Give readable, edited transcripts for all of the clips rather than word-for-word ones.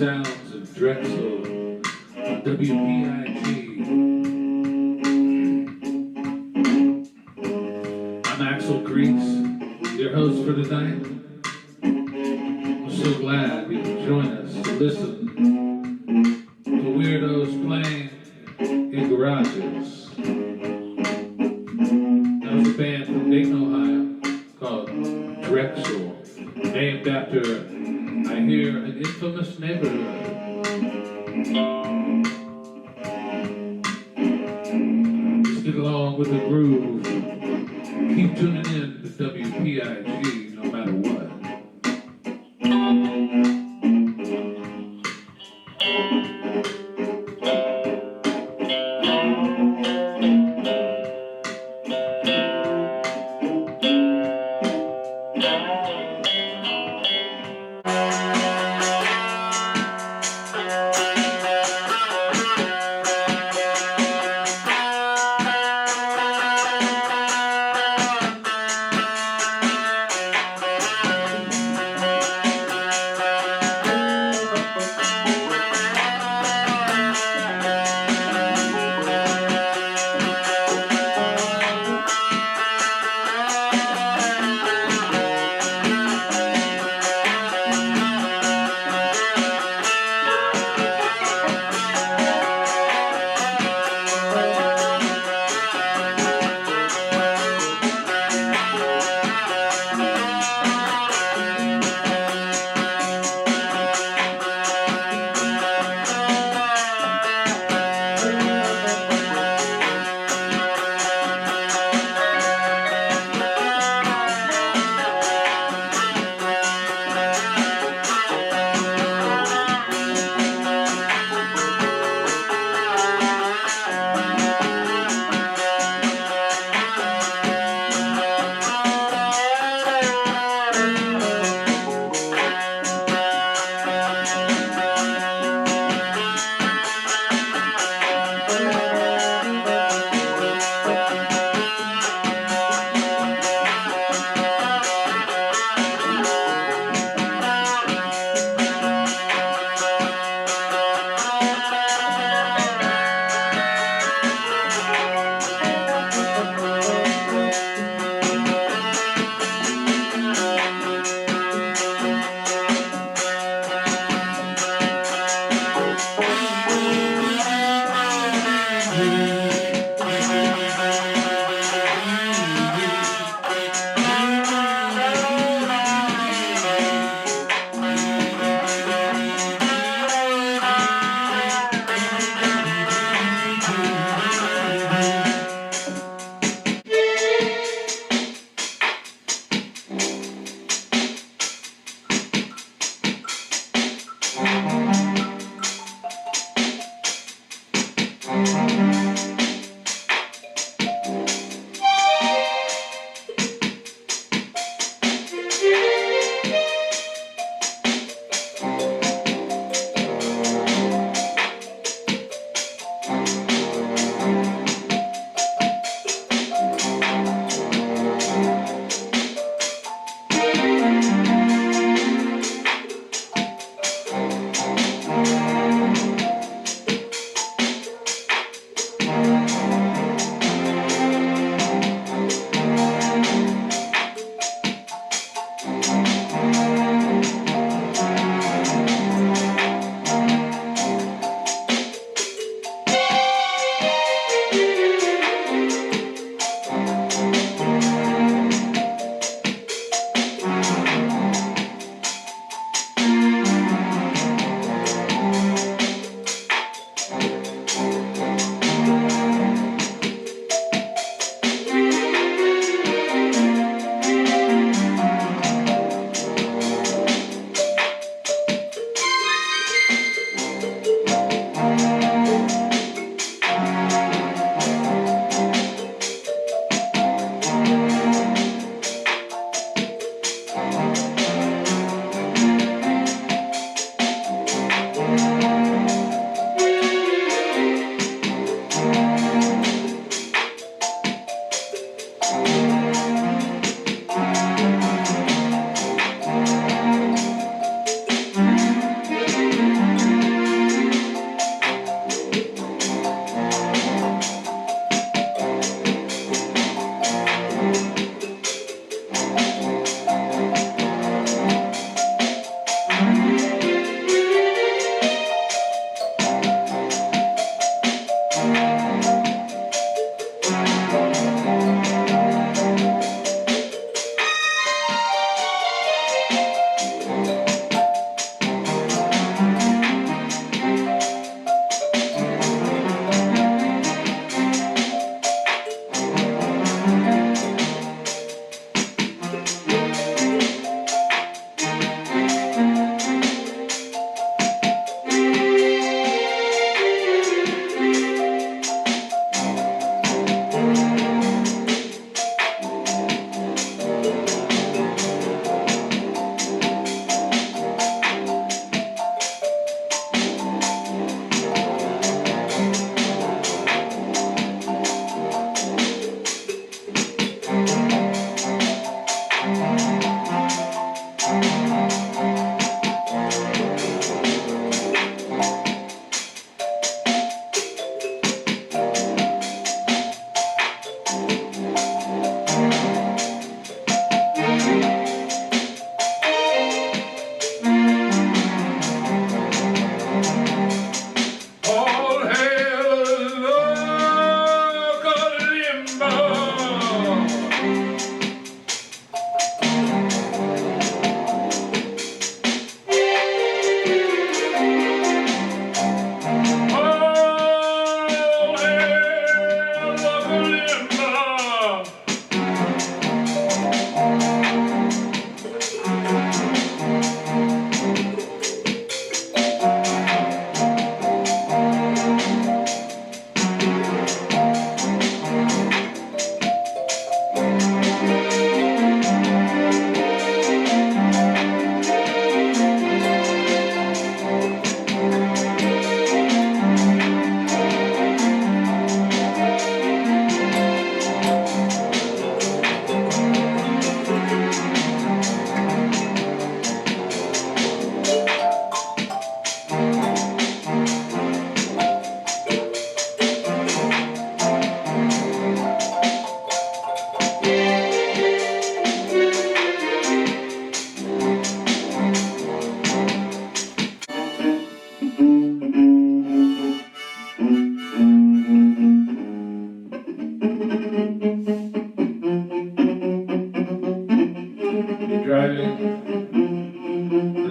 sounds of Drexel on WPIG. I'm Axel Grease, your host for tonight. I'm so glad you can join us to listen to weirdos playing in garages. That was a band from Dayton, Ohio called Drexel, named after, I hear, an infamous neighborhood. Just get along with the groove. Keep tuning in to WPIG no matter what.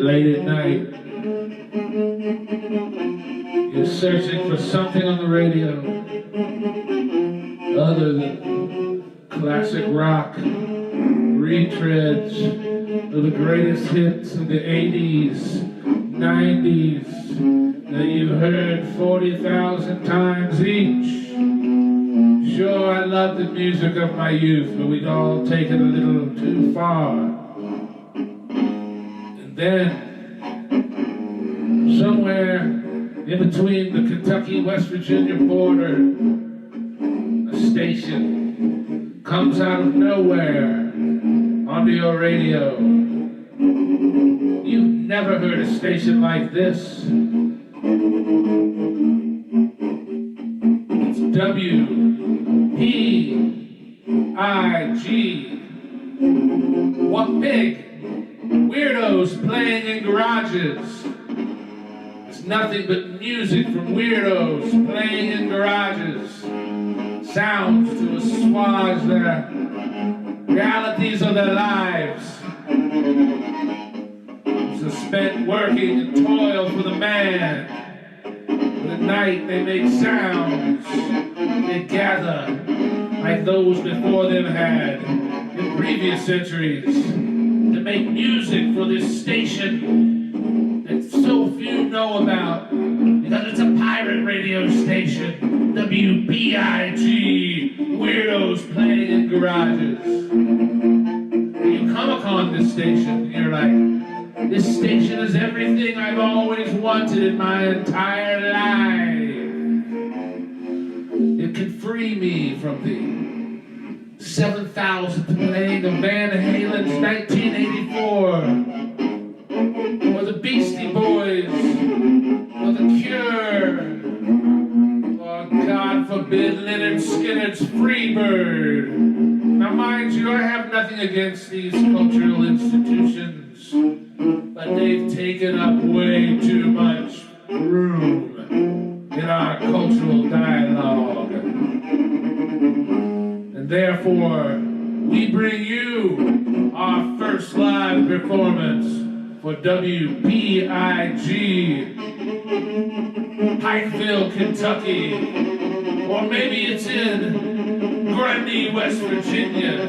late at night, you're searching for something on the radio other than classic rock, retreads of the greatest hits of the 80s, 90s, that you've heard 40,000 times each. Sure, I love the music of my youth, but we'd all take it a little too far. And then, somewhere in between the Kentucky-West Virginia border, a station comes out of nowhere onto your radio. You've never heard a station like this. It's WPIG. What big weirdos playing in garages. It's nothing but music from weirdos playing in garages. Sounds to assuage their realities of their lives. So spent working and toil for the man. But at night they make sounds. They gather like those before them had in previous centuries to make music for this station that so few know about because it's a pirate radio station. WPIG, weirdos playing in garages. You come upon this station and you're like, this station is everything I've always wanted in my entire life. It can free me from the 7,000th playing of Van Halen's 1984, or the Beastie Boys, or the Cure, or God forbid Leonard Skinner's Freebird. Now mind you, I have nothing against these cultural institutions, but they've taken up way too much room in our cultural dialogue. And therefore, we bring you our first live performance for WPIG, Pikeville, Kentucky, or maybe it's in Grundy, West Virginia,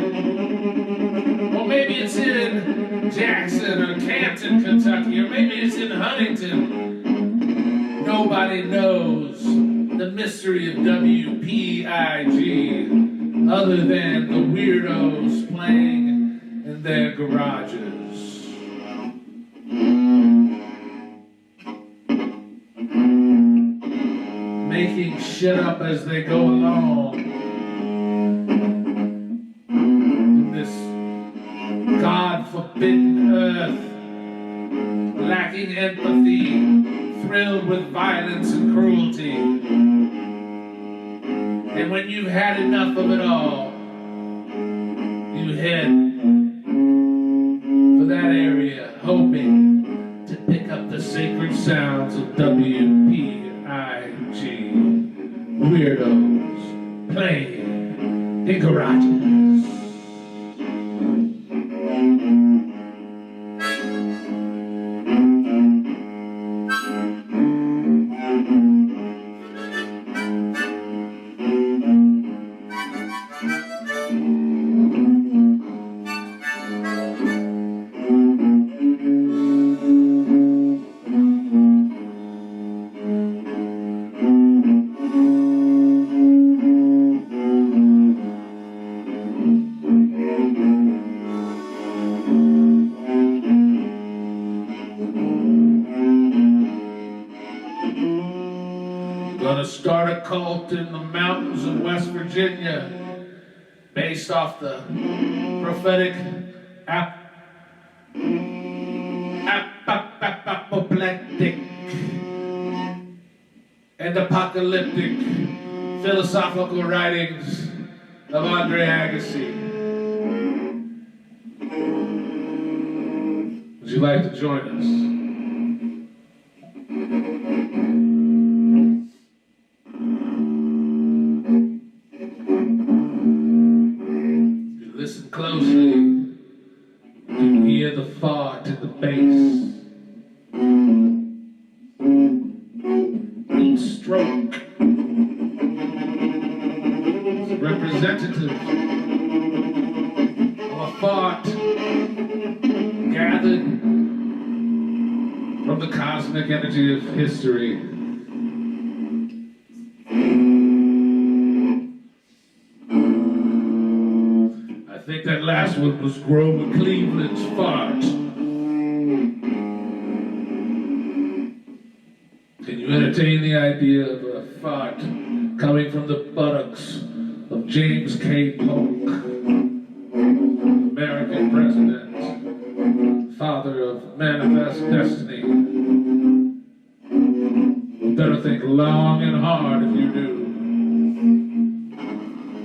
or maybe it's in Jackson or Canton, Kentucky, or maybe it's in Huntington. Nobody knows the mystery of WPIG other than the weirdos playing in their garages. Making shit up as they go along in this God-forbidden earth, lacking empathy, thrilled with violence and cruelty. And when you've had enough of it all, you head for that area, hoping to pick up the sacred sounds of WPIG, weirdos playing in garages. Gonna start a cult in the mountains of West Virginia based off the prophetic apoplectic and apocalyptic philosophical writings of Andre Agassi. Would you like to join us? Listen closely, you hear the fart in the bass. from the cosmic energy of history. I think that last one was Grover Cleveland's fart. Can you entertain the idea of a fart coming from the buttocks of James K. Polk, American president, father of manifest destiny? You better think long and hard if you do.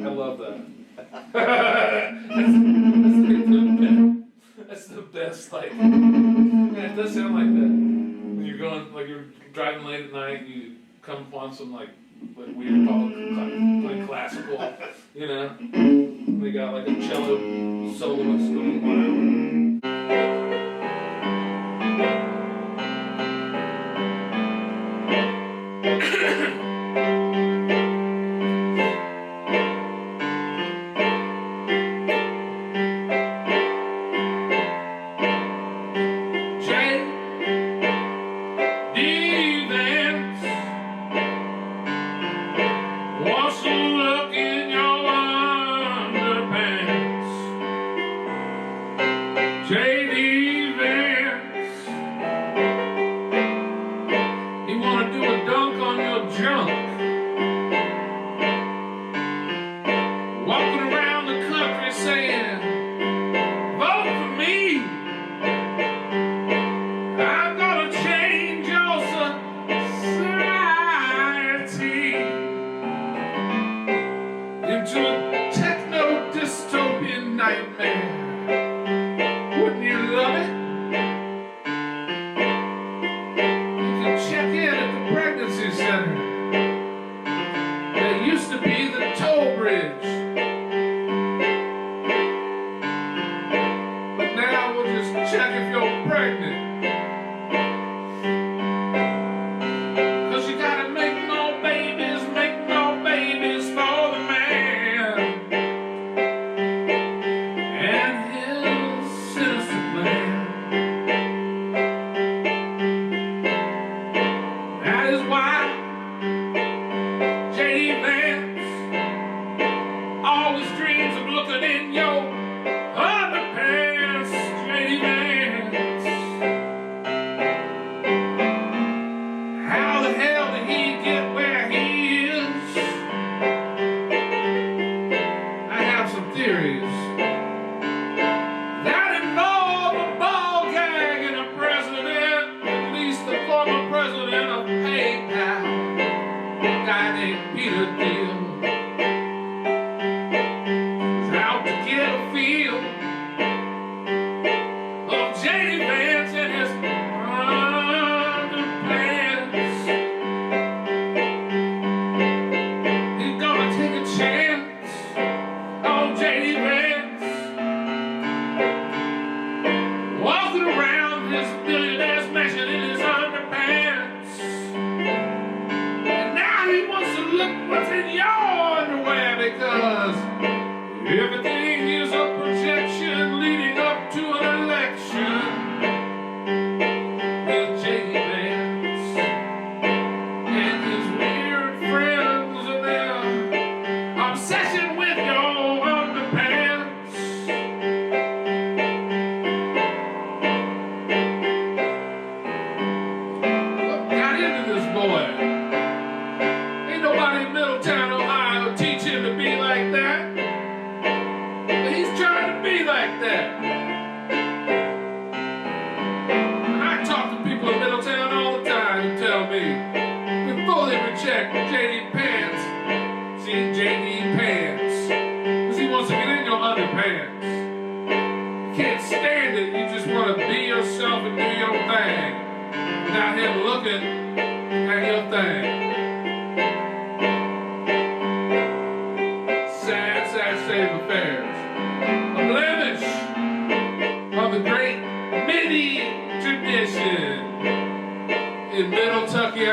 I love that. That's the best, like, man, it does sound like that. When you're going, like you're driving late at night, you come upon some like weird playing classical, you know? They got like a cello soloist going on.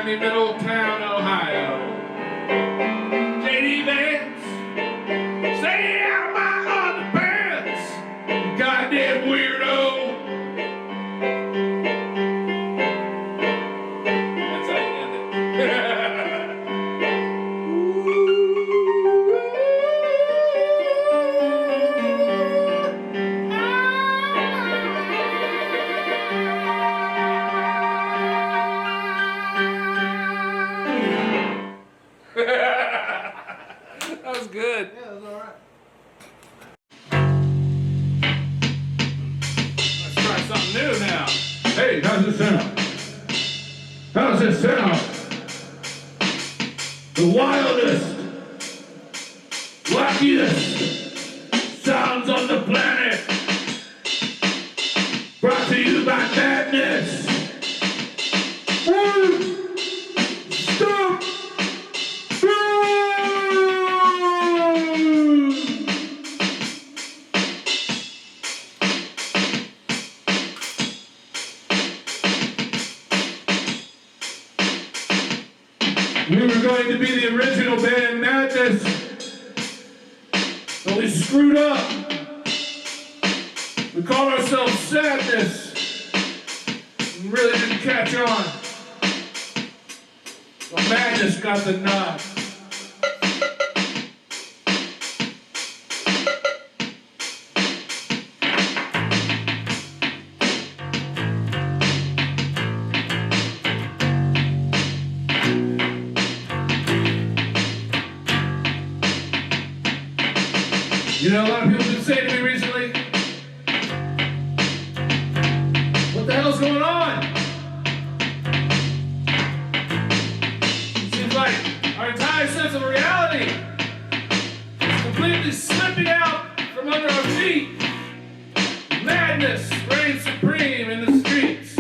Middletown, Ohio. J.D. Vance, stay out of my underpants, you goddamn weirdo. How's it sound? The wildest, wackiest sounds on the planet. Brought to you by Madness. One, stop, We were going to be the original band Madness, but we screwed up. We called ourselves Sadness and really didn't catch on. Well, Madness got the nod. You know, a lot of people have been saying to me recently, what the hell's going on? It seems like our entire sense of reality is completely slipping out from under our feet. Madness reigns supreme in the streets.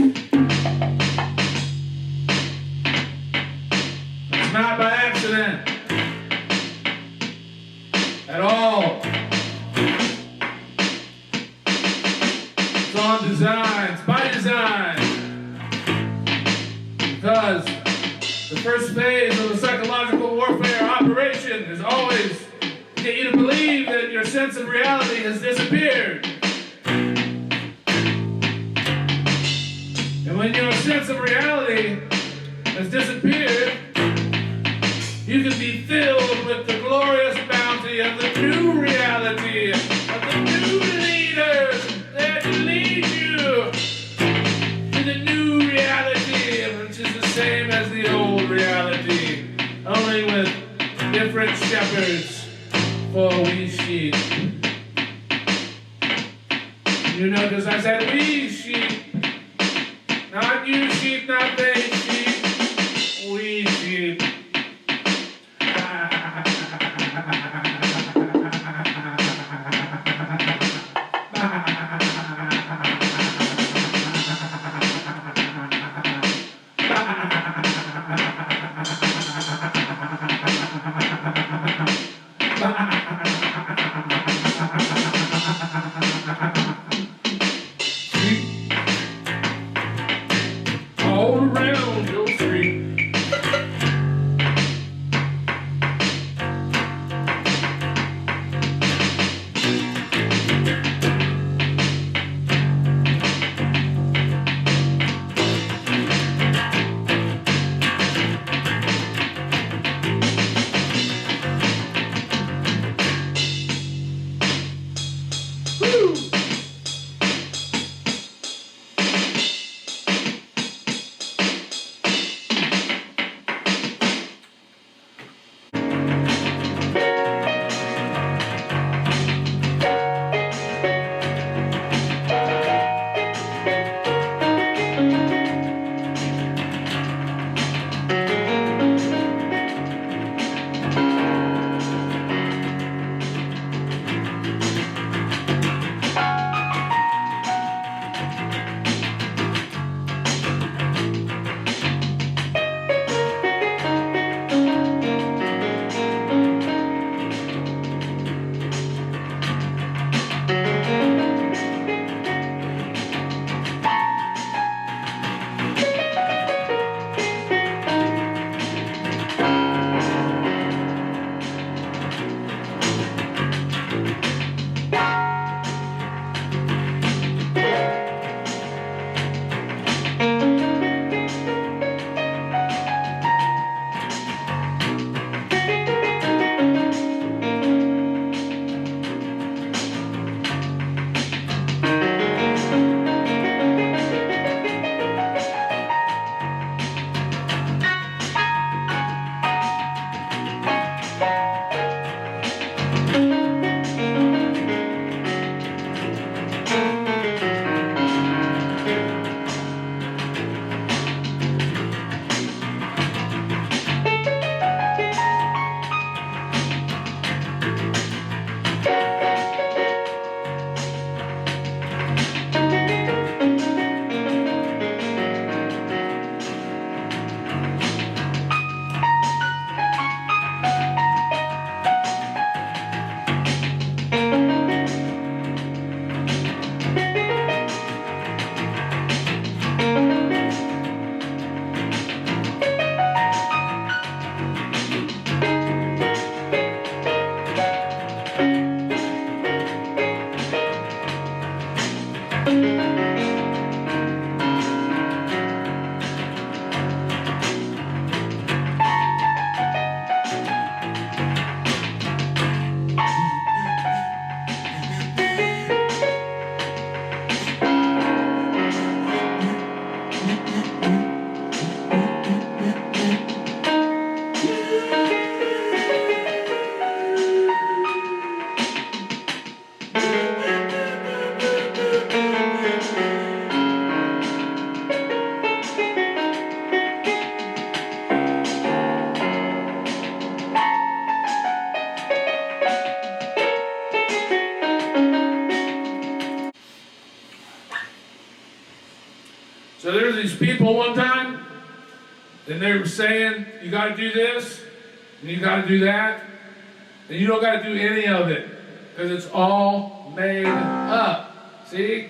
It's not by accident at all. It's on design, it's by design. Because the first phase of the psychological warfare operation is always to get you to believe that your sense of reality has disappeared. And when your sense of reality has disappeared, you can be filled with the glorious bounty of the new reality, of the new leaders that lead you to the new reality, which is the same as the old reality, only with different shepherds for we sheep. You know, because I said we sheep, not you sheep, not they sheep, we sheep. All around. people one time, and they were saying, you got to do this, and you got to do that, and you don't got to do any of it, because it's all made up. See?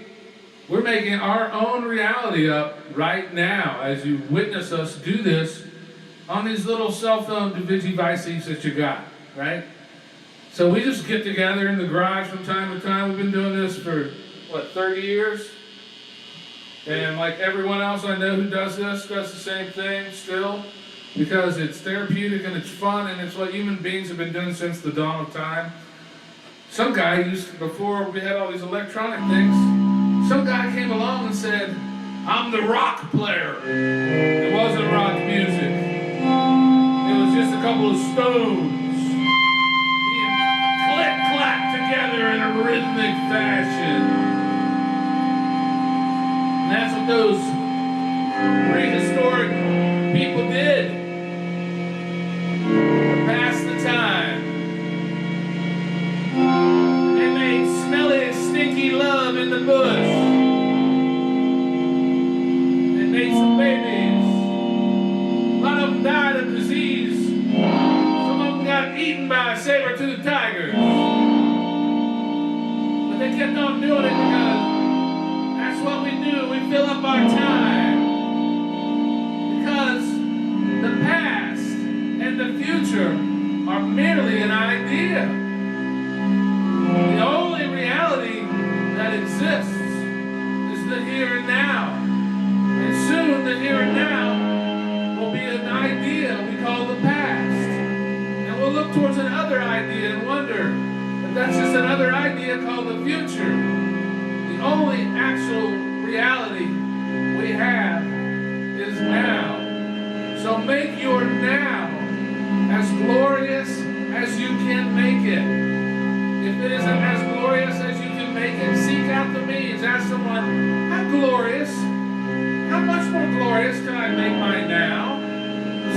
We're making our own reality up right now as you witness us do this on these little cell phone devices that you got, right? So we just get together in the garage from time to time. We've been doing this for, 30 years? And like everyone else I know who does this, does the same thing still, because it's therapeutic and it's fun and it's what human beings have been doing since the dawn of time. Some guy before we had all these electronic things, some guy came along and said, I'm the rock player. It wasn't rock music. It was just a couple of stones click-clack together in a rhythmic fashion. And that's what those prehistoric people did to pass the time. They made smelly, stinky love in the bush. They made some babies. A lot of them died of disease. Some of them got eaten by saber-toothed tigers. But they kept on doing it because that's what we do. We fill up our time. Because the past and the future are merely an idea. The only reality that exists is the here and now. And soon the here and now will be an idea we call the past. And we'll look towards another idea and wonder if that's just another idea called the future. The only actual reality we have is now. So make your now as glorious as you can make it. If it isn't as glorious as you can make it, seek out the means. Ask someone, how glorious, how much more glorious can I make my now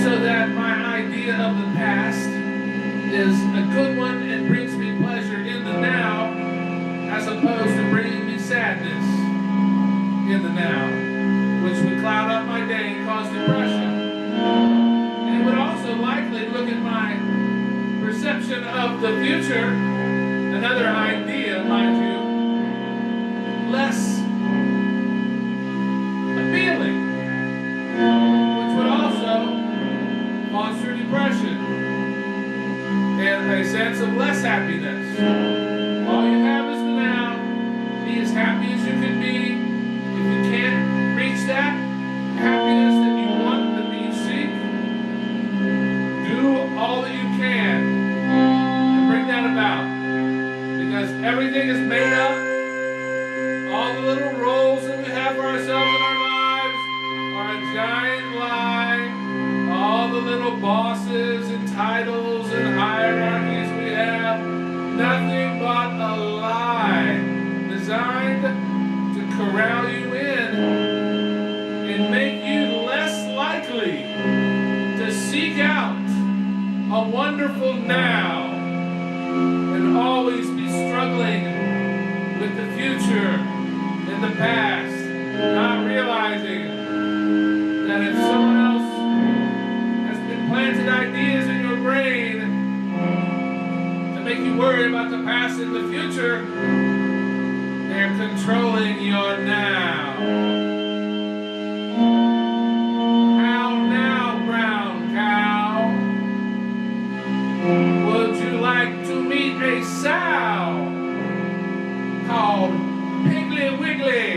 so that my idea of the past is a good one and brings me pleasure in the now as opposed to bringing me sadness in the now, which would cloud up my day and cause depression. And it would also likely look at my perception of the future, another idea, mind you, less appealing, which would also foster depression and a sense of less happiness. All you have is the now. Be as happy as you can be. If you can't reach that happiness that you want, that you seek, do all that you can to bring that about. Because everything is made up. All the little roles that we have for ourselves in our lives are a giant lie. All the little bosses and titles and hierarchies we have, nothing but a lie designed to corral you in and make you less likely to seek out a wonderful now and always be struggling with the future and the past, not realizing that if someone else has been planted ideas in your brain to make you worry about the past and the future, they're controlling your now. How now, brown cow? Would you like to meet a sow called Piggly Wiggly?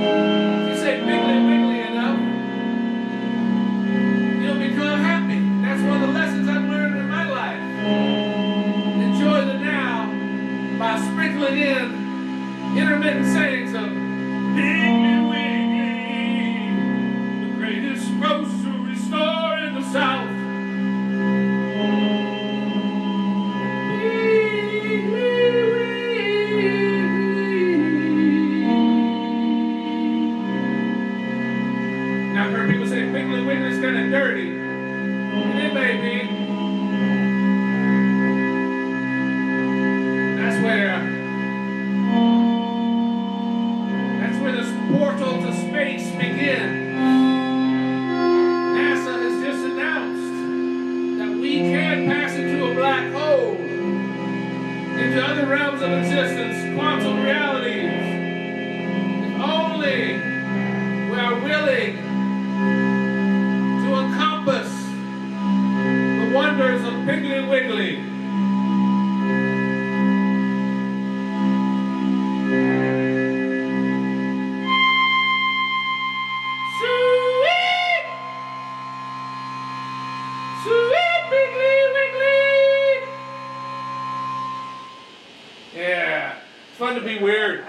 If you say Piggly Wiggly enough, you'll become happy. That's one of the lessons I've learned in my life. Enjoy the now by sprinkling in intermittent sayings of Piggly Wiggly, the greatest grocery store in the South. Now I've heard people say Piggly Wiggly's kind of dirty. And it may be. That's where this portal to Piggly Wiggly. Sweet, sweet Piggly Wiggly. Yeah, it's fun to be weird.